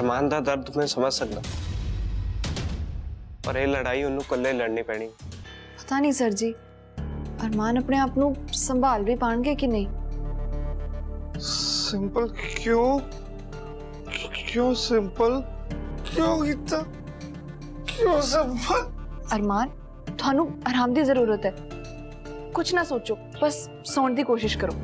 अरमान दा दर्द मैं समझ सकदा, पर ये लड़ाई उन्होंने कल्ले लड़नी पैनी। पता नहीं सर जी, अरमान अपने आप को संभाल भी पाएंगे कि नहीं। सिंपल क्यों? क्यों सिंपल? क्यों गीता? क्यों सिंपल? अरमान, थानू आराम की जरूरत है, कुछ ना सोचो, बस सोने की कोशिश करो।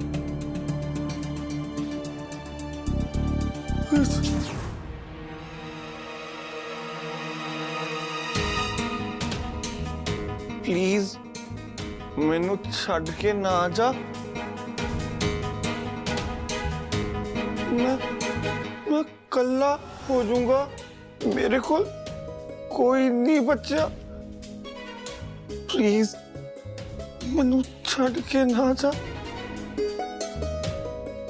प्लीज मैनू छड़ के ना जा। मैं कल्ला हो जाऊंगा, मेरे को कोई नहीं बच्चा। प्लीज मैनू छड़ के ना जा।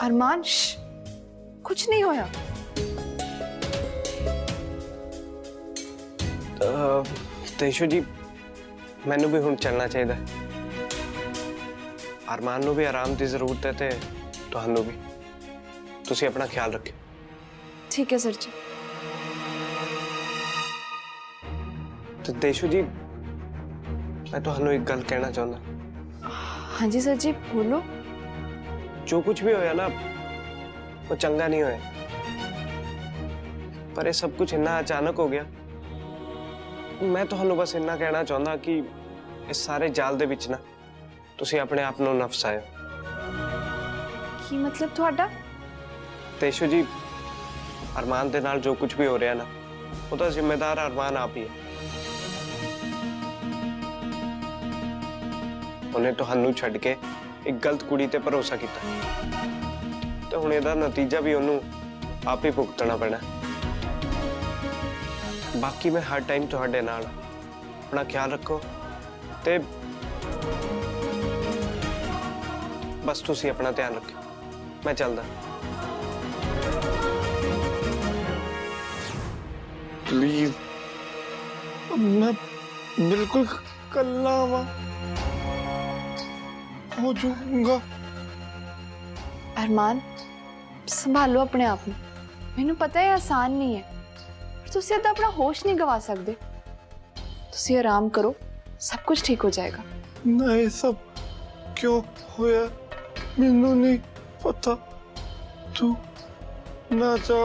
अरमान, कुछ नहीं होया। तेशु जी, मैनू भी हुण चलना चाहिए। अरमान नू भी आराम की जरूरत है, ते तुहानू भी। तुसी अपना ख्याल रखियो। ठीक है सर जी। तो तेशु जी, मैं तुहानू एक गल कहना चाहता। हाँ जी सर जी, बोलो। जो कुछ भी होया ना, वो चंगा नहीं होया, पर ये सब कुछ इतना अचानक हो गया। मैं तुहानू बस इतना कहना चाहता कि इस सारे जाल दे विच ना तुसी अपने आप नू ना फसायो। की मतलब तुहाडा? तेशु जी, अरमान दे नाल जो कुछ भी हो रहा ना, उसका जिम्मेदार अरमान आप ही है। उन्हें तुहानू छड्ड के एक गलत कुड़ी ते भरोसा किया, तो हुण इहदा नतीजा भी उन्होंने आप ही भुगतना पैना। बाकी मैं हर टाइम तुहाडे नाल, अपना ख्याल रखो, ते बस तुसी अपना ध्यान रखो। मैं चलदा। प्लीज, मैं बिल्कुल कल्ला हो जाऊंगा। अरमान, संभालो अपने आप को। मैनू पता है आसान नहीं है, पर तुसी अद्धा अपना होश नहीं गवा सकते। तुसी आराम करो, सब कुछ ठीक हो जाएगा। ना ये सब क्यों होया मैनू नहीं पता। तू ना जा।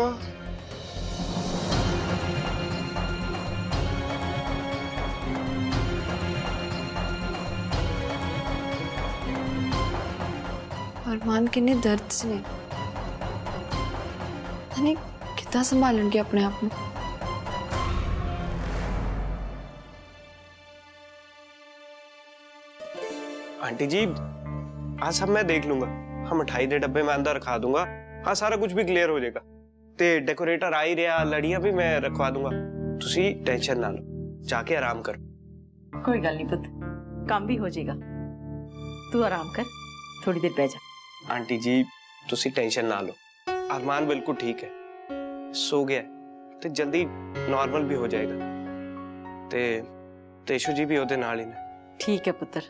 अरमान किन्ने दर्द से ने, नहीं कितना संभालेंगे अपने आप को। आंटी जी, आज सब मैं देख लूंगा। हाँ, मिठाई के डब्बे मैं अंदर रखा दूंगा। हाँ, सारा कुछ भी क्लियर हो जाएगा। ते डेकोरेटर आ ही रहा, लड़ियां भी मैं रखवा दूंगा। तुसी टेंशन ना लो, जाके आराम करो। कोई गल नहीं पुत, काम भी हो जाएगा। तू आराम कर, थोड़ी देर बैठ जा। आंटी जी, तुसी टेंशन ना लो, अरमान बिल्कुल ठीक है, सो गया है, ते जल्दी नॉर्मल भी हो जाएगा। ते तेशु जी भी ओदे नाल ही ने। ठीक है पुत्र,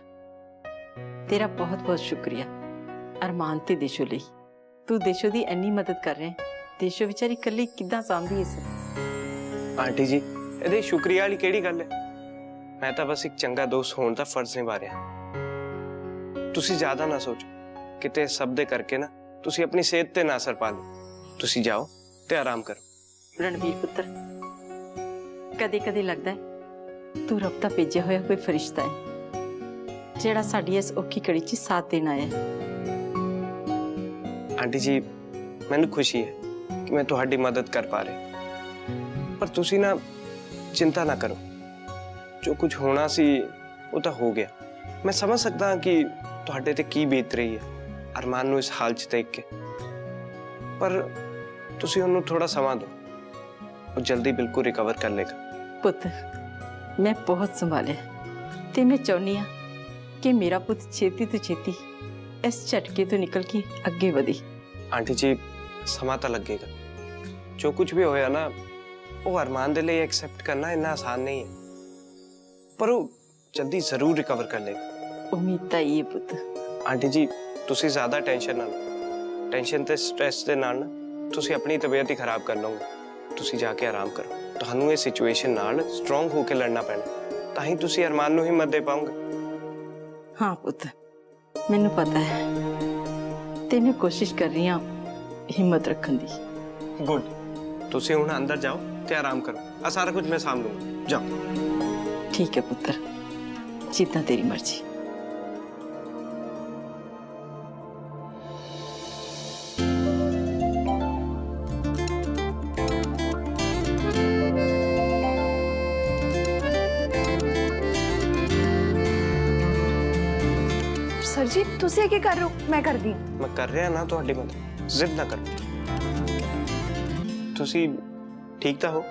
तेरा बहुत बहुत शुक्रिया अरमान ते देशो ਲਈ। तू देशो दी इन्नी मदद कर रहे हैं। देशो बेचारी कल्ली किद्दां सांभी इस। आंटी जी, ਇਹਦੇ शुक्रिया वाली केड़ी गल है? मैं तो बस एक चंगा दोस्त होने का फर्ज निभा रहा। तुसी ज्यादा ना सोचो, किते सब दे करके ना तुसी अपनी सेहत ते ना असर पा लो। तुसी जाओ ते आराम करो। रणवीर पुत्र, कदे कदे लगता है तू रब दा भेजा होया कोई फरिश्ता है, जेड़ा साडी इस औखी घड़ी च साथ देना आया है। आंटी जी, मैनू खुशी है कि मैं तुहाडी मदद कर पा रहा, पर तुसी ना चिंता ना करो। जो कुछ होना सी वो तो हो गया। मैं समझ सकता हाँ कि तुहाडे ते की बीत रही है अरमान नू इस हाल च देख के, पर तुसी उन्हें थोड़ा समा दो, वो जल्दी बिल्कुल रिकवर कर लेगा। पुत, मैं बहुत संभाले ते मैं चाहनी हाँ कि मेरा पुत छेती तो छेती इस झटके तो निकल के अगे बढ़े। आंटी जी, समा तो लगेगा। जो कुछ भी होया ना, वो अरमान दे लिए एक्सेप्ट करना इतना आसान नहीं है, पर वो जल्दी जरूर रिकवर कर लेगा। उम्मीद तो ये पुत। आंटी जी, तुसी ज्यादा टेंशन ना लो। टेंशन ते स्ट्रेस दे नाल ना तुसी अपनी तबीयत ही खराब कर लोगे। ਤੁਸੀਂ ਜਾ ਕੇ ਆਰਾਮ ਕਰੋ। ਤੁਹਾਨੂੰ ਇਹ ਸਿਚੁਏਸ਼ਨ ਨਾਲ ਸਟਰੋਂਗ ਹੋ ਕੇ ਲੜਨਾ ਪੈਣਾ, ਤਾਂ ਹੀ ਤੁਸੀਂ ਅਰਮਾਨ ਨੂੰ ਹਿੰਮਤ ਦੇ ਪਾਓਗੇ। हाँ पुत, मैनू पता है ते मैं कोशिश कर रही हाँ हिम्मत रखन दी। गुड, ਤੁਸੀਂ ਹੁਣ ਅੰਦਰ ਜਾਓ ਤੇ ਆਰਾਮ ਕਰੋ। ਆ ਸਾਰਾ ਕੁਝ ਮੈਂ ਸਾਂਭ ਲੂੰਗਾ, ਜਾਓ। ठीक है पुत्र, जितना तेरी मर्जी। ਸਰ ਜੀ ਤੁਸੀਂ ਇਹ ਕੀ ਕਰ ਰਹੇ ਹੋ? ਮੈਂ ਕਰਦੀ ਹਾਂ। ਮੈਂ ਕਰ ਰਿਹਾ ਨਾ ਤੁਹਾਡੀ ਮਦਦ, ਜ਼ਿੱਦ ਨਾ ਕਰੋ। ਤੁਸੀਂ ਠੀਕ ਤਾਂ ਹੋ?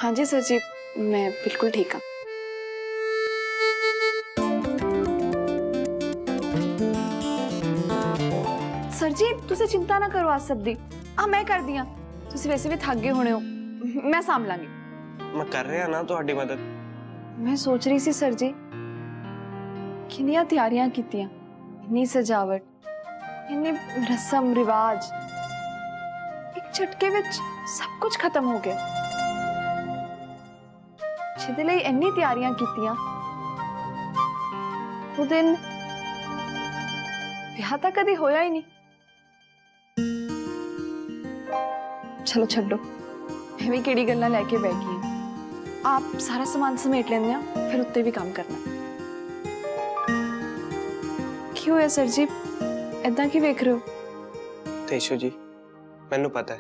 ਹਾਂਜੀ ਸਰ ਜੀ, ਮੈਂ ਬਿਲਕੁਲ ਠੀਕ ਹਾਂ। ਸਰ ਜੀ ਤੁਸੀਂ ਚਿੰਤਾ ਨਾ ਕਰੋ, ਆ ਸਭ ਦੀ ਆ ਮੈਂ ਕਰਦੀ ਹਾਂ। ਤੁਸੀਂ ਵੈਸੇ ਵੀ ਥੱਕ ਗਏ ਹੋਣੇ ਹੋ, ਮੈਂ ਸਾਂਭ ਲਾਂਗੀ। ਮੈਂ ਕਰ ਰਿਹਾ ਨਾ ਤੁਹਾਡੀ ਮਦਦ। ਮੈਂ ਸੋਚ ਰਹੀ ਸੀ ਸਰ ਜੀ, ਕਿੰਨੀਆਂ ਤਿਆਰੀਆਂ ਕੀਤੀਆਂ, ਇੰਨੀ ਸਜਾਵਟ, ਇੰਨੇ ਰਸਮ ਰਿਵਾਜ, ਇੱਕ ਝਟਕੇ ਵਿੱਚ ਸਭ ਕੁਝ ਖਤਮ ਹੋ ਗਿਆ। ਜਿਹਦੇ ਲਈ ਇੰਨੀ ਤਿਆਰੀਆਂ ਕੀਤੀਆਂ, ਉਹ ਦਿਨ ਵਿਆਹ ਤਾਂ ਕਦੀ ਹੋਇਆ ਹੀ ਨਹੀਂ। ਚਲੋ ਛੱਡੋ, ਮੈਂ ਵੀ ਕਿਹੜੀ ਗੱਲਾਂ ਲੈ ਕੇ ਬੈਠੀ ਹਾਂ। ਆਪ ਸਾਰਾ ਸਮਾਨ ਸਮੇਟ ਲੈਂਦੇ ਆ, ਫਿਰ ਉੱਤੇ ਵੀ ਕੰਮ ਕਰਨਾ। ਕੀ ਹੋਇਆ ਸਰ ਜੀ, ਏਦਾਂ ਕੀ ਵੇਖ ਰਹੇ ਹੋ? ਤੇਸ਼ੂ ਜੀ, ਮੈਨੂੰ ਪਤਾ ਹੈ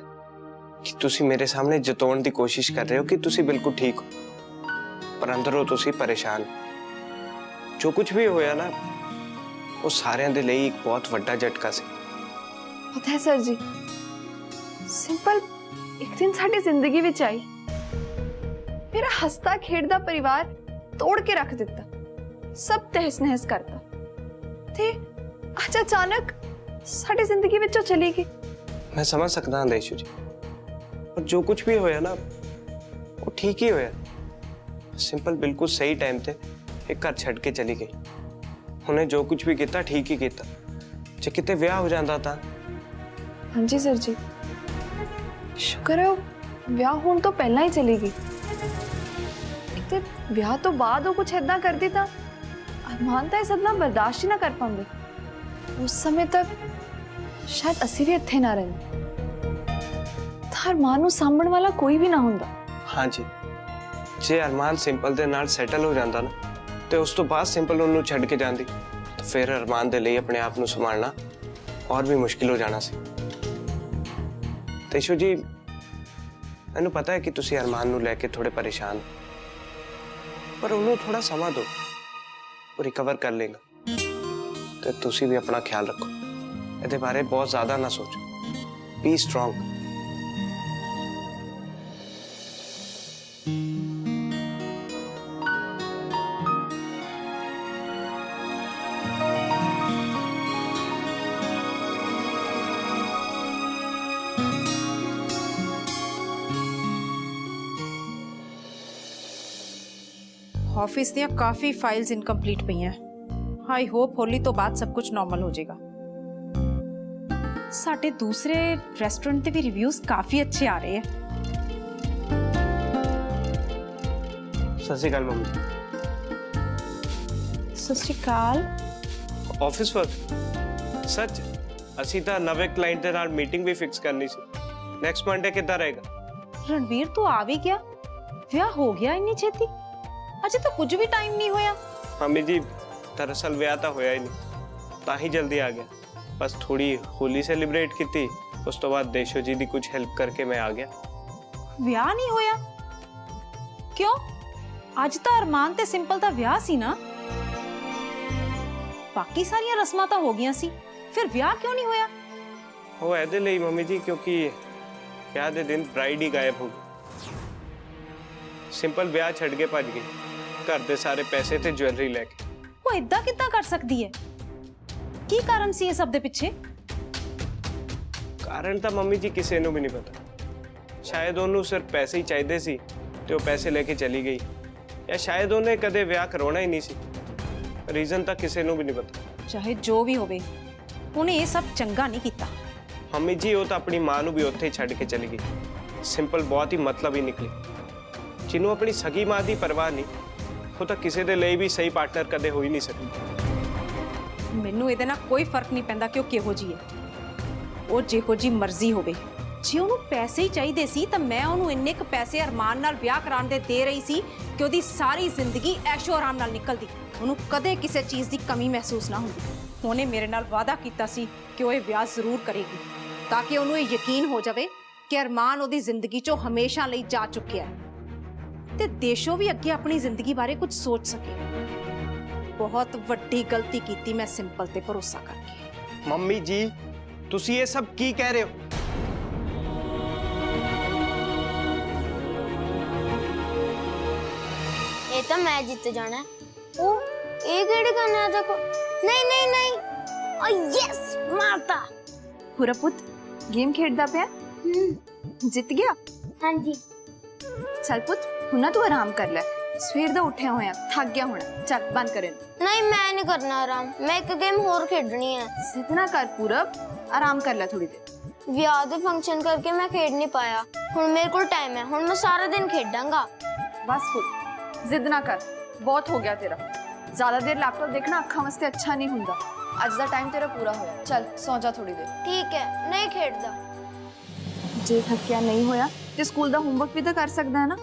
ਕਿ ਤੁਸੀਂ ਮੇਰੇ ਸਾਹਮਣੇ ਜਤਾਉਣ ਦੀ ਕੋਸ਼ਿਸ਼ ਕਰ ਰਹੇ ਹੋ ਕਿ ਤੁਸੀਂ ਬਿਲਕੁਲ ਠੀਕ ਹੋ, ਪਰ ਅੰਦਰੋਂ ਤੁਸੀਂ ਪਰੇਸ਼ਾਨ ਹੋ। ਜੋ ਕੁਝ ਵੀ ਹੋਇਆ ਨਾ, ਉਹ ਸਾਰਿਆਂ ਦੇ ਲਈ ਇੱਕ ਬਹੁਤ ਵੱਡਾ ਝਟਕਾ ਸੀ। ਪਤਾ ਹੈ ਸਰ ਜੀ, ਸਿੰਪਲ ਇੱਕ ਦਿਨ ਸਾਡੀ ਜ਼ਿੰਦਗੀ ਵਿੱਚ ਆਈ, ਮੇਰਾ ਹੱਸਦਾ ਖੇਡਦਾ ਪਰਿਵਾਰ ਤੋੜ ਕੇ ਰੱਖ ਦਿੱਤਾ, ਸਭ ਤਹਿਸ ਨਹਿਸ ਕਰਤਾ, ਤੇ ਅੱਜ ਅਚਾਨਕ ਸਾਡੀ ਜ਼ਿੰਦਗੀ ਵਿੱਚੋਂ ਚਲੀ ਗਈ। ਮੈਂ ਸਮਝ ਸਕਦਾ ਹਾਂ ਦੇਸ਼ੂ ਜੀ, ਪਰ ਜੋ ਕੁਝ ਵੀ ਹੋਇਆ ਨਾ, ਉਹ ਠੀਕ ਹੀ ਹੋਇਆ। ਸਿੰਪਲ ਬਿਲਕੁਲ ਸਹੀ ਟਾਈਮ ਤੇ ਇੱਕ ਘਰ ਛੱਡ ਕੇ ਚਲੀ ਗਈ। ਉਹਨੇ ਜੋ ਕੁਝ ਵੀ ਕੀਤਾ ਠੀਕ ਹੀ ਕੀਤਾ। ਜੇ ਕਿਤੇ ਵਿਆਹ ਹੋ ਜਾਂਦਾ ਤਾਂ। ਹਾਂਜੀ ਸਰ ਜੀ, ਸ਼ੁਕਰ ਹੈ ਉਹ ਵਿਆਹ ਹੋਣ ਤੋਂ ਪਹਿਲਾਂ ਹੀ ਚਲੀ ਗਈ। ਕਿਤੇ ਵਿਆਹ ਤੋਂ ਬਾਅਦ ਉਹ ਕੁਝ ਏਦਾਂ ਕਰਦੀ ਤਾਂ ਅਰਮਾਨ ਤਾਂ ਇਹ ਸਦਮਾ ਬਰਦਾਸ਼ਤ ਹੀ ਨਾ ਕਰ ਪਾਉਂਦੇ। ਉਸ ਸਮੇਂ ਤੱਕ ਸ਼ਾਇਦ ਅਸੀਂ ਵੀ ਇੱਥੇ ਨਾ ਰਹਿੰਦੇ, ਤਾਂ ਅਰਮਾਨ ਨੂੰ ਸਾਂਭਣ ਵਾਲਾ ਕੋਈ ਵੀ ਨਾ ਹੁੰਦਾ। ਹਾਂਜੀ, ਜੇ ਅਰਮਾਨ ਸਿੰਪਲ ਦੇ ਨਾਲ ਸੈਟਲ ਹੋ ਜਾਂਦਾ ਨਾ, ਤੇ ਉਸ ਤੋਂ ਬਾਅਦ ਸਿੰਪਲ ਉਹਨੂੰ ਛੱਡ ਕੇ ਜਾਂਦੀ, ਤਾਂ ਫਿਰ ਅਰਮਾਨ ਦੇ ਲਈ ਆਪਣੇ ਆਪ ਨੂੰ ਸੰਭਾਲਣਾ ਔਰ ਵੀ ਮੁਸ਼ਕਿਲ ਹੋ ਜਾਣਾ ਸੀ। ਤੇਸ਼ੂ ਜੀ, ਮੈਨੂੰ ਪਤਾ ਹੈ ਕਿ ਤੁਸੀਂ ਅਰਮਾਨ ਨੂੰ ਲੈ ਕੇ ਥੋੜੇ ਪਰੇਸ਼ਾਨ ਹੋ, ਪਰ ਉਹਨੂੰ ਥੋੜਾ ਸਮਾਂ ਦਿਓ, ਉਹ ਰਿਕਵਰ ਕਰ ਲੇਗਾ। ਤੇ ਤੁਸੀਂ ਵੀ ਆਪਣਾ ਖਿਆਲ ਰੱਖੋ, ਇਹਦੇ ਬਾਰੇ ਬਹੁਤ ਜ਼ਿਆਦਾ ਨਾ ਸੋਚੋ। B strong. ऑफिस ਦੀਆਂ ਕਾਫੀ ਫਾਈਲਸ ਇਨਕੰਪਲੀਟ ਪਈਆਂ। ਆਈ ਹੋਪ ਹੋਲੀ ਤੋਂ ਬਾਅਦ ਸਭ ਕੁਝ ਨਾਰਮਲ ਹੋ ਜਾਏਗਾ। ਸਾਡੇ ਦੂਸਰੇ ਰੈਸਟੋਰੈਂਟ ਤੇ ਵੀ ਰਿਵਿਊਜ਼ ਕਾਫੀ ਅੱਛੇ ਆ ਰਹੇ ਹੈ। ਸਤਿ ਸ਼੍ਰੀ ਅਕਾਲ ਮੰਮੀ। ਸਤਿ ਸ਼੍ਰੀ ਅਕਾਲ। ਆਫਿਸ ਵਰਕ ਸੱਚ, ਅਸੀਂ ਤਾਂ ਨਵੇਂ ਕਲਾਇੰਟ ਦੇ ਨਾਲ ਮੀਟਿੰਗ ਵੀ ਫਿਕਸ ਕਰਨੀ ਸੀ। ਨੈਕਸਟ ਮੰਡੇ ਕਿੱਦਾਂ ਰਹੇਗਾ? ਰਣਵੀਰ ਤੂੰ ਆ ਵੀ ਗਿਆ? ਵਿਆਹ ਹੋ ਗਿਆ ਇੰਨੀ ਛੇਤੀ? ਅਜੇ ਤਾਂ ਕੁਝ ਵੀ ਟਾਈਮ ਨਹੀਂ ਹੋਇਆ। ਮੰਮੀ ਜੀ, दरअसल ਵਿਆਹ ਤਾਂ ਹੋਇਆ ਹੀ ਨਹੀਂ, ਤਾਂ ਹੀ ਜਲਦੀ ਆ ਗਿਆ। ਬਸ ਥੋੜੀ ਹੋਲੀ ਸੈਲੀਬ੍ਰੇਟ ਕੀਤੀ, ਉਸ ਤੋਂ ਬਾਅਦ ਦੇਸ਼ੋ ਜੀ ਦੀ ਕੁਝ ਹੈਲਪ ਕਰਕੇ ਮੈਂ ਆ ਗਿਆ। ਵਿਆਹ ਨਹੀਂ ਹੋਇਆ ਕਿਉਂ? ਅੱਜ ਤਾਂ ਅਰਮਾਨ ਤੇ ਸਿੰਪਲ ਦਾ ਵਿਆਹ ਸੀ ਨਾ। ਬਾਕੀ ਸਾਰੀਆਂ ਰਸਮਾਂ ਤਾਂ ਹੋ ਗਈਆਂ ਸੀ, ਫਿਰ ਵਿਆਹ ਕਿਉਂ ਨਹੀਂ ਹੋਇਆ? ਉਹ ਇਹਦੇ ਲਈ ਮੰਮੀ ਜੀ, ਕਿਉਂਕਿ ਵਿਆਹ ਦੇ ਦਿਨ ਬ੍ਰਾਈਡ ਹੀ ਗਾਇਬ ਹੋ ਗਈ। ਸਿੰਪਲ ਵਿਆਹ ਛੱਡ ਕੇ ਭੱਜ ਗਈ, ਘਰ ਦੇ ਸਾਰੇ ਪੈਸੇ ਤੇ ਜੁਐਲਰੀ ਲੈ ਕੇ। ਉਹ ਇਦਾਂ ਕਿੱਦਾਂ ਕਰ ਸਕਦੀ ਹੈ? ਕੀ ਕਾਰਨ ਸੀ ਇਹ ਸਭ ਦੇ ਪਿੱਛੇ? ਕਾਰਨ ਤਾਂ ਮੰਮੀ ਜੀ ਕਿਸੇ ਨੂੰ ਵੀ ਨਹੀਂ ਪਤਾ। ਸ਼ਾਇਦ ਉਹਨੂੰ ਸਿਰਫ ਪੈਸੇ ਹੀ ਚਾਹੀਦੇ ਸੀ ਤੇ ਉਹ ਪੈਸੇ ਲੈ ਕੇ ਚਲੀ ਗਈ, ਜਾਂ ਸ਼ਾਇਦ ਉਹਨੇ ਕਦੇ ਵਿਆਹ ਕਰਾਉਣਾ ਹੀ ਨਹੀਂ ਸੀ। ਰੀਜ਼ਨ ਤਾਂ ਕਿਸੇ ਨੂੰ ਵੀ ਨਹੀਂ ਪਤਾ। ਚਾਹੇ ਜੋ ਵੀ ਹੋਵੇ, ਉਹਨੇ ਇਹ ਸਭ ਚੰਗਾ ਨਹੀਂ ਕੀਤਾ। ਮੰਮੀ ਜੀ, ਉਹ ਤਾਂ ਆਪਣੀ ਮਾਂ ਨੂੰ ਵੀ ਉੱਥੇ ਹੀ ਛੱਡ ਕੇ ਚਲੀ ਗਈ। ਸਿੰਪਲ ਬਹੁਤ ਹੀ ਮਤਲਬੀ ਨਿਕਲੀ। ਜਿਹਨੂੰ ਆਪਣੀ ਸਗੀ ਮਾਂ ਦੀ ਪਰਵਾਹ ਨਹੀਂ, ਉਹ ਤਾਂ ਕਿਸੇ ਦੇ ਲਈ ਵੀ ਸਹੀ ਪਾਰਟਨਰ ਕਦੇ ਹੋ ਹੀ ਨਹੀਂ ਸਕਦੀ। ਮੈਨੂੰ ਇਹਦੇ ਨਾਲ ਕੋਈ ਫਰਕ ਨਹੀਂ ਪੈਂਦਾ ਕਿ ਉਹ ਕਿਹੋ ਜੀ ਹੈ। ਉਹ ਜਿਹੋ ਜੀ ਮਰਜ਼ੀ ਹੋਵੇ। ਜੇ ਉਹਨੂੰ ਪੈਸੇ ਹੀ ਚਾਹੀਦੇ ਸੀ ਤਾਂ ਮੈਂ ਉਹਨੂੰ ਇੰਨੇ ਕੁ ਪੈਸੇ ਅਰਮਾਨ ਨਾਲ ਵਿਆਹ ਕਰਾਉਣ ਦੇ ਰਹੀ ਸੀ ਕਿ ਉਹਦੀ ਸਾਰੀ ਜ਼ਿੰਦਗੀ ਐਸ਼ੋ ਆਰਾਮ ਨਾਲ ਨਿਕਲਦੀ, ਉਹਨੂੰ ਕਦੇ ਕਿਸੇ ਚੀਜ਼ ਦੀ ਕਮੀ ਮਹਿਸੂਸ ਨਾ ਹੁੰਦੀ। ਉਹਨੇ ਮੇਰੇ ਨਾਲ ਵਾਅਦਾ ਕੀਤਾ ਸੀ ਕਿ ਉਹ ਇਹ ਵਿਆਹ ਜ਼ਰੂਰ ਕਰੇਗੀ ਤਾਂ ਕਿ ਉਹਨੂੰ ਇਹ ਯਕੀਨ ਹੋ ਜਾਵੇ ਕਿ ਅਰਮਾਨ ਉਹਦੀ ਜ਼ਿੰਦਗੀ 'ਚੋਂ ਹਮੇਸ਼ਾ ਲਈ ਜਾ ਚੁੱਕਿਆ ਹੈ ਤੇ ਦੇਸ਼ੋ ਵੀ ਅੱਗੇ ਆਪਣੀ ਜ਼ਿੰਦਗੀ ਬਾਰੇ ਕੁਝ ਸੋਚ ਸਕੇ। ਬਹੁਤ ਵੱਡੀ ਗਲਤੀ ਕੀਤੀ ਮੈਂ ਸਿੰਪਲ ਤੇ ਭਰੋਸਾ ਕਰਕੇ। ਮੰਮੀ ਜੀ, ਤੁਸੀਂ ਇਹ ਸਭ ਕੀ ਕਹਿ ਰਹੇ ਹੋ? ये तो मैं जीत जाना है। ओ ये केड़ी करना है देखो। नहीं नहीं नहीं। ओ यस मारता। पूरा पुत गेम खेडदा पिया? जित गया? हाँ जी। चल पुत हुन ना तू आराम कर ले। सवेर दा उठिया होया, थक गया होना। चल बंद कर इन्हूं। नहीं मैं नहीं करना आराम। मैं एक गेम और खेडनी है। जिद ना कर पूरब, आराम कर ले थोड़ी देर। विआह दे फंक्शन करके मैं खेड नहीं पाया। हुन मेरे को टाइम है। हुन मैं सारा दिन खेडांगा। बस पुत जिद ना कर, बहुत हो गया तेरा। ज्यादा देर लैपटॉप देखना अखा वास्ते अच्छा नहीं हुंदा। अज दा टाइम तेरा पूरा होया, चल सौ जा थोड़ी देर। ठीक है, नहीं खेडदा। जे थकिया नहीं होया ते स्कूल दा होमवर्क भी तो कर सकदा है ना।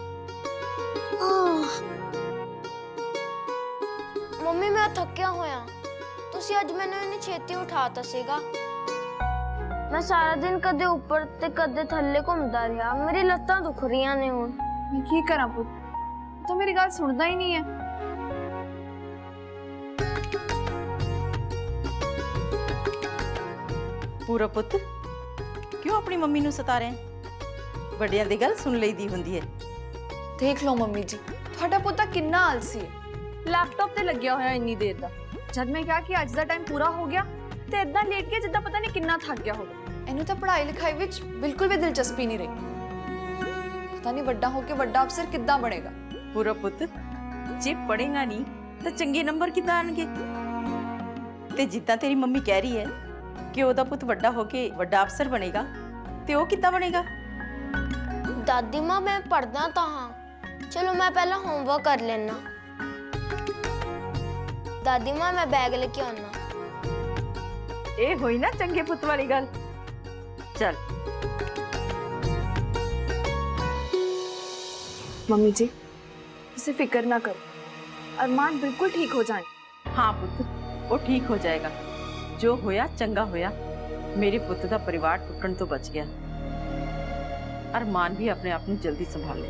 मम्मी मैं थकिया होया। तुसी अज मैंने इन्हें छेती उठाता सीगा। मैं सारा दिन कदे ऊपर ते कदे थल्ले घुमदा रहा। मेरी लत्तां दुख रहियां ने हुण। मैं की करा पुत, तो मेरी गल सुनदा ही नहीं है। पूरा पुत क्यों अपनी मम्मी नू सता रहे हैं? ਵੱਡਿਆਂ ਦੀ ਗੱਲ ਸੁਣ ਲਈਦੀ ਹੁੰਦੀ ਹੈ। देख लो मम्मी जी, ਤੁਹਾਡਾ ਪੁੱਤ ਕਿੰਨਾ ਆਲਸੀ ਹੈ। ਲੈਪਟਾਪ ਤੇ ਲੱਗਿਆ ਹੋਇਆ ਇੰਨੀ ਦੇਰ ਦਾ। ਜਦ ਮੈਂ ਕਿਹਾ ਕਿ ਅੱਜ ਦਾ ਟਾਈਮ ਪੂਰਾ ਹੋ ਗਿਆ ਤੇ ਇਦਾਂ ਲੇਟ ਕੇ ਜਿੱਦਾਂ ਪਤਾ ਨਹੀਂ ਕਿੰਨਾ ਥੱਕ ਗਿਆ ਹੋਵੇ। ਇਹਨੂੰ ਤਾਂ ਪੜ੍ਹਾਈ ਲਿਖਾਈ ਵਿੱਚ ਬਿਲਕੁਲ ਵੀ ਦਿਲਚਸਪੀ ਨਹੀਂ ਰਹੀ। ਪਤਾ ਨਹੀਂ ਵੱਡਾ ਹੋ ਕੇ ਵੱਡਾ ਅਫਸਰ ਕਿੱਦਾਂ ਬਣੇਗਾ। ਪੂਰਾ ਪੁੱਤ ਜੇ ਪੜ੍ਹੇਗਾ ਨਹੀਂ ਤਾਂ ਚੰਗੇ ਨੰਬਰ ਕਿੱਦਾਂ ਆਣਗੇ? ਤੇ ਜਿੱਦਾਂ ਤੇਰੀ ਮੰਮੀ ਕਹਿ ਰਹੀ ਹੈ ਕਿ ਉਹਦਾ ਪੁੱਤ ਵੱਡਾ ਹੋ ਕੇ ਵੱਡਾ ਅਫਸਰ ਬਣੇਗਾ ਤੇ ਉਹ ਕਿੱਦਾਂ ਬਣੇਗਾ? दादी माँ मैं पढ़दा तो हाँ। चलो मैं पहला होमवर्क कर लेना। दादी माँ मैं बैग लेके आना। ਇਹ ਹੋਈ ਨਾ ਚੰਗੇ ਪੁੱਤ ਵਾਲੀ ਗੱਲ। ਚੱਲ मम्मी जी इसे फिक्र ना करो, अरमान बिल्कुल ठीक हो जाए। ਹਾਂ ਪੁੱਤ, ਉਹ ਠੀਕ ਹੋ ਜਾਏਗਾ। ਜੋ ਹੋਇਆ ਚੰਗਾ ਹੋਇਆ। ਮੇਰੇ ਪੁੱਤ ਦਾ ਪਰਿਵਾਰ ਟੁੱਟਣ ਤੋਂ ਬਚ ਗਿਆ। ਅਰਮਾਨ ਵੀ ਆਪਣੇ ਆਪ ਨੂੰ ਜਲਦੀ ਸੰਭਾਲ ਲੇ।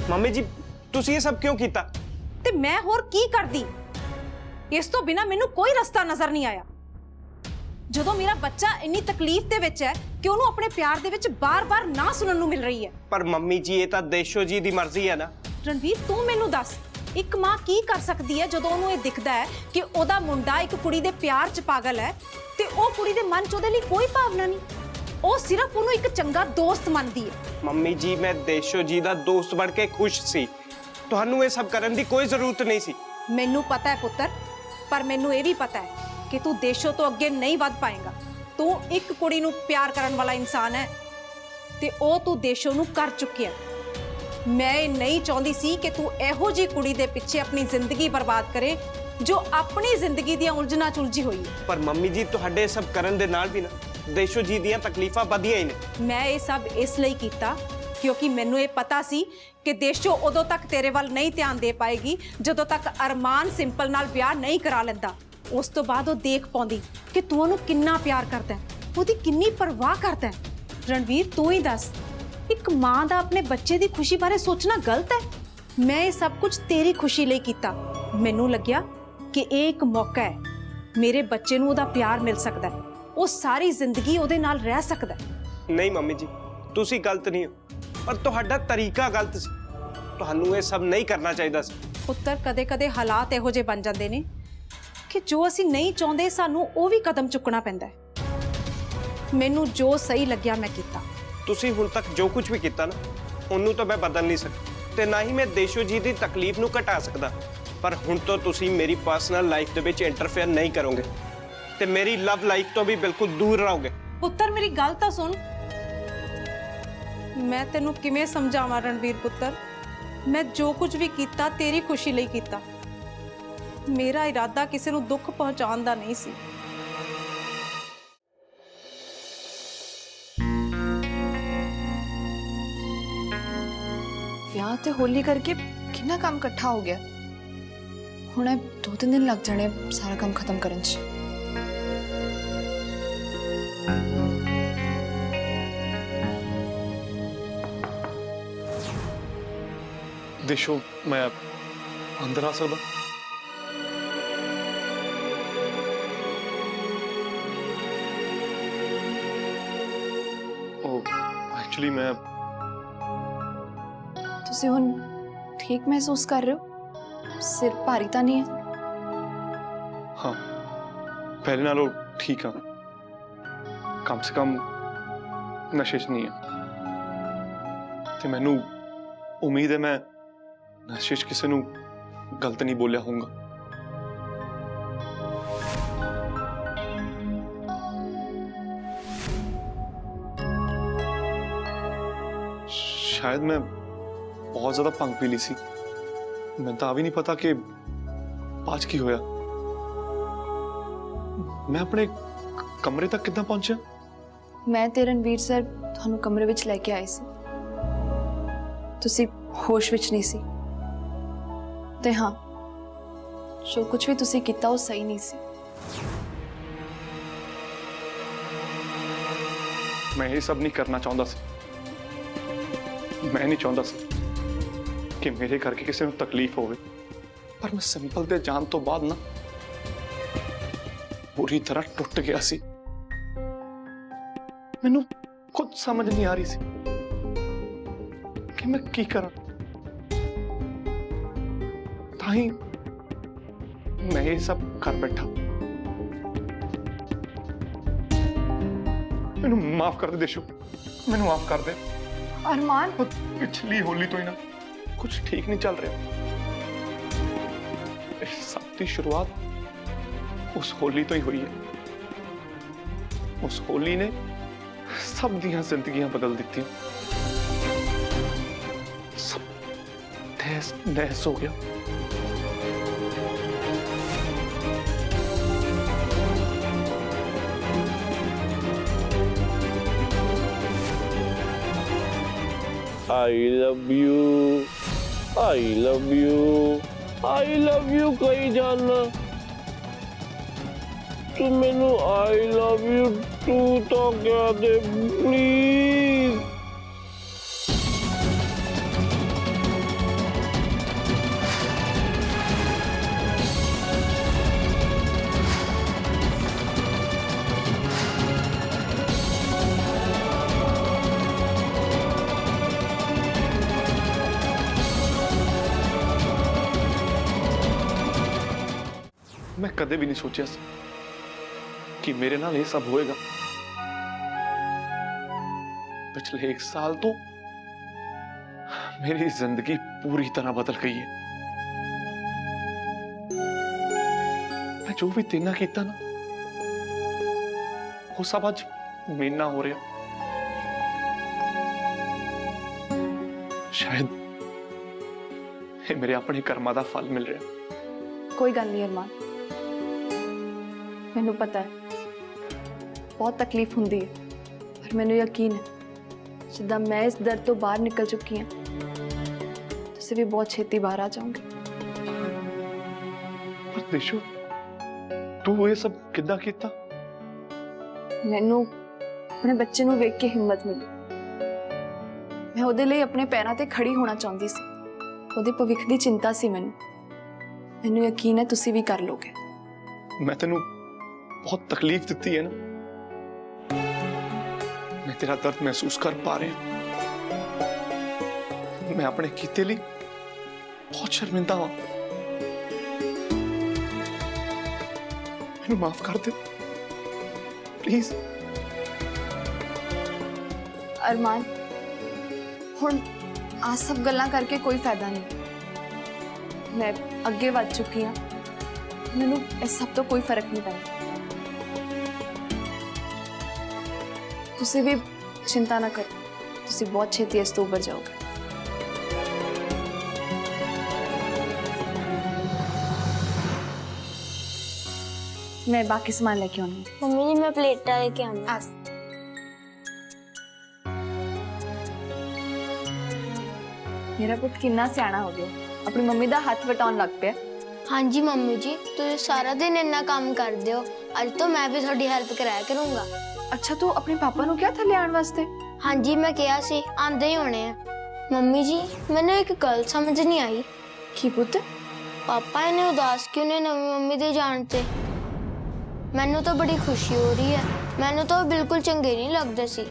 ਮੰਮੀ ਜੀ, ਤੁਸੀਂ ਇਹ ਸਭ ਕਿਉਂ ਕੀਤਾ? ਤੇ ਮੈਂ ਹੋਰ ਕੀ ਕਰਦੀ? ਇਸ ਤੋਂ ਬਿਨਾ ਮੈਨੂੰ ਕੋਈ ਰਸਤਾ ਨਜ਼ਰ ਨਹੀਂ ਆਇਆ। ਜਦੋਂ ਮੇਰਾ ਬੱਚਾ ਇੰਨੀ ਤਕਲੀਫ ਦੇ ਵਿੱਚ ਹੈ ਕਿ ਉਹਨੂੰ ਆਪਣੇ ਪਿਆਰ ਦੇ ਵਿੱਚ ਬਾਰ-ਬਾਰ ਨਾ ਸੁਣਨ ਨੂੰ ਮਿਲ ਰਹੀ ਹੈ। ਪਰ ਮੰਮੀ ਜੀ, ਇਹ ਤਾਂ ਦੇਸ਼ੋ ਜੀ ਦੀ ਮਰਜ਼ੀ ਹੈ ਨਾ। ਰਣਵੀਰ ਤੂੰ ਮੈਨੂੰ ਦੱਸ, ਇੱਕ ਮਾਂ ਕੀ ਕਰ ਸਕਦੀ ਹੈ ਜਦੋਂ ਉਹਨੂੰ ਇਹ ਦਿਖਦਾ ਹੈ ਕਿ ਉਹਦਾ ਮੁੰਡਾ ਇੱਕ ਕੁੜੀ ਦੇ ਪਿਆਰ 'ਚ ਪਾਗਲ ਹੈ ਤੇ ਉਹ ਕੁੜੀ ਦੇ ਮਨ 'ਚ ਉਹਦੇ ਲਈ ਕੋਈ ਭਾਵਨਾ ਨਹੀਂ। ਉਹ ਸਿਰਫ ਉਹਨੂੰ ਇੱਕ ਚੰਗਾ ਦੋਸਤ ਮੰਨਦੀ ਹੈ। ਮੰਮੀ ਜੀ, ਮੈਂ ਦੇਸ਼ੋ ਜੀ ਦਾ ਦੋਸਤ ਬਣ ਕੇ ਖੁਸ਼ ਸੀ। ਤੁਹਾਨੂੰ ਇਹ ਸਭ ਕਰਨ ਦੀ ਕੋਈ ਜ਼ਰੂਰਤ ਨਹੀਂ ਸੀ। ਮੈਨੂੰ ਪਤਾ ਹੈ ਪੁੱਤਰ, ਪਰ ਮੈਨੂੰ ਇਹ ਵੀ ਪਤਾ ਹੈ ਕਿ ਤੂੰ ਦੇਸ਼ੋ ਤੋਂ ਅੱਗੇ ਨਹੀਂ ਵੱਧ ਪਾਏਗਾ। ਤੂੰ ਇੱਕ ਕੁੜੀ ਨੂੰ ਪਿਆਰ ਕਰਨ ਵਾਲਾ ਇਨਸਾਨ ਹੈ ਤੇ ਉਹ ਤੂੰ ਦੇਸ਼ੋ ਨੂੰ ਕਰ ਚੁੱਕਿਆ। ਮੈਂ ਇਹ ਨਹੀਂ ਚਾਹੁੰਦੀ ਸੀ ਕਿ ਤੂੰ ਇਹੋ ਜਿਹੀ ਕੁੜੀ ਦੇ ਪਿੱਛੇ ਆਪਣੀ ਜ਼ਿੰਦਗੀ ਬਰਬਾਦ ਕਰੇ ਜੋ ਆਪਣੀ ਜ਼ਿੰਦਗੀ ਦੀਆਂ ਉਲਝਣਾਂ 'ਚ ਉਲਝੀ ਹੋਈ ਹੈ। ਪਰ ਮੰਮੀ ਜੀ, ਤੁਹਾਡੇ ਸਭ ਕਰਨ ਦੇ ਨਾਲ ਵੀ ਨਾ ਦੇਸ਼ੋ ਜੀ ਦੀਆਂ ਤਕਲੀਫਾਂ ਵਧੀਆਂ ਹੀ ਨੇ। ਮੈਂ ਇਹ ਸਭ ਇਸ ਲਈ ਕੀਤਾ ਕਿਉਂਕਿ ਮੈਨੂੰ ਇਹ ਪਤਾ ਸੀ ਕਿ ਦੇਸ਼ੋ ਉਦੋਂ ਤੱਕ ਤੇਰੇ ਵੱਲ ਨਹੀਂ ਧਿਆਨ ਦੇ ਪਾਏਗੀ ਜਦੋਂ ਤੱਕ ਅਰਮਾਨ ਸਿੰਪਲ ਨਾਲ ਵਿਆਹ ਨਹੀਂ ਕਰਾ ਲੈਂਦਾ। ਉਸ ਤੋਂ ਬਾਅਦ ਉਹ ਦੇਖ ਪਾਉਂਦੀ ਕਿ ਤੂੰ ਉਹਨੂੰ ਕਿੰਨਾ ਪਿਆਰ ਕਰਦਾ ਹੈ, ਉਹਦੀ ਕਿੰਨੀ ਪਰਵਾਹ ਕਰਦਾ ਹੈ। ਰਣਵੀਰ ਤੂੰ ਹੀ ਦੱਸ, ਇੱਕ ਮਾਂ ਦਾ ਆਪਣੇ ਬੱਚੇ ਦੀ ਖੁਸ਼ੀ ਬਾਰੇ ਸੋਚਣਾ ਗਲਤ ਹੈ? ਮੈਂ ਇਹ ਸਭ ਕੁਝ ਤੇਰੀ ਖੁਸ਼ੀ ਲਈ ਕੀਤਾ। ਮੈਨੂੰ ਲੱਗਿਆ ਕਿ ਇਹ ਇੱਕ ਮੌਕਾ ਹੈ, ਮੇਰੇ ਬੱਚੇ ਨੂੰ ਉਹਦਾ ਪਿਆਰ ਮਿਲ ਸਕਦਾ ਹੈ, ਉਹ ਸਾਰੀ ਜ਼ਿੰਦਗੀ ਉਹਦੇ ਨਾਲ ਰਹਿ ਸਕਦਾ ਹੈ। ਨਹੀਂ ਮੰਮੀ ਜੀ, ਤੁਸੀਂ ਗਲਤ ਨਹੀਂ ਹੋ, ਪਰ ਤੁਹਾਡਾ ਤਰੀਕਾ ਗਲਤ ਸੀ। ਤੁਹਾਨੂੰ ਇਹ ਸਭ ਨਹੀਂ ਕਰਨਾ ਚਾਹੀਦਾ ਸੀ। ਪੁੱਤਰ ਕਦੇ-ਕਦੇ ਹਾਲਾਤ ਇਹੋ ਜਿਹੇ ਬਣ ਜਾਂਦੇ ਨੇ ਕਿ ਜੋ ਅਸੀਂ ਨਹੀਂ ਚਾਹੁੰਦੇ ਸਾਨੂੰ ਉਹ ਵੀ ਕਦਮ ਚੁੱਕਣਾ ਪੈਂਦਾ ਹੈ। ਮੈਨੂੰ ਜੋ ਸਹੀ ਲੱਗਿਆ ਮੈਂ ਕੀਤਾ। ਤੁਸੀਂ ਹੁਣ ਤੱਕ ਜੋ ਕੁਝ ਵੀ ਕੀਤਾ ਨਾ, ਉਹਨੂੰ ਤਾਂ ਮੈਂ ਬਦਲ ਨਹੀਂ ਸਕਦਾ ਤੇ ਨਾ ਹੀ ਮੈਂ ਦੇਸ਼ੋ ਜੀ ਦੀ ਤਕਲੀਫ ਨੂੰ ਘਟਾ ਸਕਦਾ। ਪਰ ਹੁਣ ਤੋਂ ਤੁਸੀਂ ਮੇਰੀ ਪਰਸਨਲ ਲਾਈਫ ਦੇ ਵਿੱਚ ਇੰਟਰਫੇਅਰ ਨਹੀਂ ਕਰੋਗੇ ਤੇ ਮੇਰੀ ਲਵ ਲਾਈਫ ਤੋਂ ਵੀ ਬਿਲਕੁਲ ਦੂਰ ਰਹੋਗੇ। ਪੁੱਤਰ ਮੇਰੀ ਗੱਲ ਤਾਂ ਸੁਣ। ਮੈਂ ਤੈਨੂੰ ਕਿਵੇਂ ਸਮਝਾਵਾਂ ਰਣਵੀਰ ਪੁੱਤਰ, ਮੈਂ ਜੋ ਕੁਝ ਵੀ ਕੀਤਾ ਤੇਰੀ ਖੁਸ਼ੀ ਲਈ ਕੀਤਾ। ਮੇਰਾ ਇਰਾਦਾ ਕਿਸੇ ਨੂੰ ਦੁੱਖ ਪਹੁੰਚਾਉਣ ਦਾ ਨਹੀਂ ਸੀ। ਵਿਆਹ ਤੇ ਹੋਲੀ ਕਰਕੇ ਕਿੰਨਾ ਕੰਮ ਇਕੱਠਾ ਹੋ ਗਿਆ। ਹੁਣ ਇਹ 2-3 ਦਿਨ ਲੱਗ ਜਾਣੇ ਸਾਰਾ ਕੰਮ ਖਤਮ ਕਰਨ 'ਚ। देशो मैं अंदर आ सकदा? ओ एक्चुअली मैं ਤੁਸੀਂ ਹੁਣ ਠੀਕ ਮਹਿਸੂਸ ਕਰ ਰਹੇ ਹੋ? ਸਿਰ ਭਾਰੀ ਤਾਂ ਨਹੀਂ ਹੈ? हाँ पहले नालों ठीक हाँ, कम से कम नशे च नहीं है। ते मैनू उम्मीद है मैं नशे च किसी नू गलत नहीं बोलिया होऊंगा। शायद मैं बहुत ज्यादा भंग पी ली सी। मैं तो भी नहीं पता कि आज की होया। मैं अपने कमरे तक कितना पहुंचा? ਮੈਂ ਤੇ ਰਣਵੀਰ ਸਰ ਤੁਹਾਨੂੰ ਕਮਰੇ ਵਿੱਚ ਲੈ ਕੇ ਆਏ ਸੀ। ਤੁਸੀਂ ਹੋਸ਼ ਵਿੱਚ ਨਹੀਂ ਸੀ ਤੇ ਹਾਂ, ਜੋ ਕੁਝ ਵੀ ਤੁਸੀਂ ਕੀਤਾ ਉਹ ਸਹੀ ਨਹੀਂ ਸੀ। मैं ये सब नहीं करना चाहता सी। मैं नहीं चाहता सी कि मेरे करके किसी को तकलीफ होवे, पर मैं सिंपल दे जान तो बाद ना पूरी तरह टूट गया सी। मैनू खुद समझ नहीं आ रही सी कि मैं की करा। ताही मैं ये सब कर बैठा। मैनू माफ कर दे देशो, मैनू माफ कर दे। अरमान, पिछली होली तो ही ना कुछ ठीक नहीं चल रहा। इस सब की शुरुआत उस होली तो ही हुई है। उस होली ने सब दियां जिंदगियां बदल दी। सब तहस नहस हो गया। I love you, I love you, I love you कही जाना। तू मैनू I love you तू तो क्या दे प्लीज। मैं कदे भी नहीं सोचा कि मेरे नाल ये सब होएगा। पिछले 1 साल तो मेरी जिंदगी पूरी तरह बदल गई है। मैं जो भी तेना किया ना वो सब आज मेरे नाल हो रहा। शायद ये मेरे अपने कर्मा का फल मिल रहा। कोई गल नहीं अरमान, मैनू पता है बहुत तकलीफ होंदी है, पर मैनू यकीन है जिद्दां मैं इस दर्द तो बाहर निकल चुकी हाँ, तुसीं भी बहुत छेती बाहर आ जाओगे। पर देशो तू ये सब किद्दां कीता? मैनू अपने बच्चे नू वेख के हिम्मत मिली। मैं उहदे लई अपने पैरां ते खड़ी होना चाहती सी। उहदे भविख दी चिंता सी मैनू। मैनू यकीन है तुसीं भी कर लोगे। मैं तेनू बहुत तकलीफ दी है ना, मैं तेरा दर्द महसूस कर पा रहा। मैं अपने कीते लिए बहुत शर्मिंदा हाँ। मैनू माफ कर दे प्लीज। अरमान, हुण आ सब गल्लां करके कोई फायदा नहीं। मैं अगे वध चुकी हाँ, मैनू इस सब तो कोई फर्क नहीं पैंदा। ਤੁਸੀਂ ਵੀ ਚਿੰਤਾ ਨਾ ਕਰੋ, ਤੁਸੀਂ ਬਹੁਤ ਛੇਤੀ ਇਸ ਤੋਂ ਉੱਭਰ ਜਾਓਗੇ। मैं बाकी सामान लेके आऊंगी। मम्मी जी मैं प्लेटा लेके आऊंगा। मेरा पुत कितना सियाना हो गया, अपनी मम्मी दा हाथ वटाउन लग पिया। हाँ जी मम्मी जी, तुम सारा दिन इन्ना काम कर दो, अज तो मैं भी थोड़ी हेल्प कराया करूंगा। अच्छा तो अपने पापा नु क्या थल्ले आने वास्ते? हाँ जी मैं कहा सी आंदे ही होने हैं। मम्मी जी मैंने एक गल समझ नहीं आई। की पुत? पापा इन्हें उदास क्यों ने नवी मम्मी दे जानते? मैनू तो बड़ी खुशी हो रही है, मैनू तो बिल्कुल चंगे नहीं लगते सी।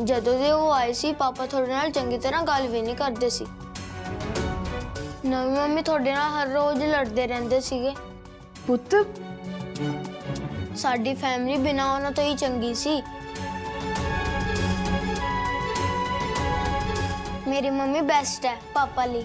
जदों दे वो आए सी पापा थोड़े नाल चंगी तरह गल भी नहीं करते सी। नवी मम्मी थोड़े नाल हर रोज लड़ते रहंदे सीगे। पुत साडी फैमिली बिना उन्हां तो ही चंगी सी। मेरी मम्मी बेस्ट है पापा ली।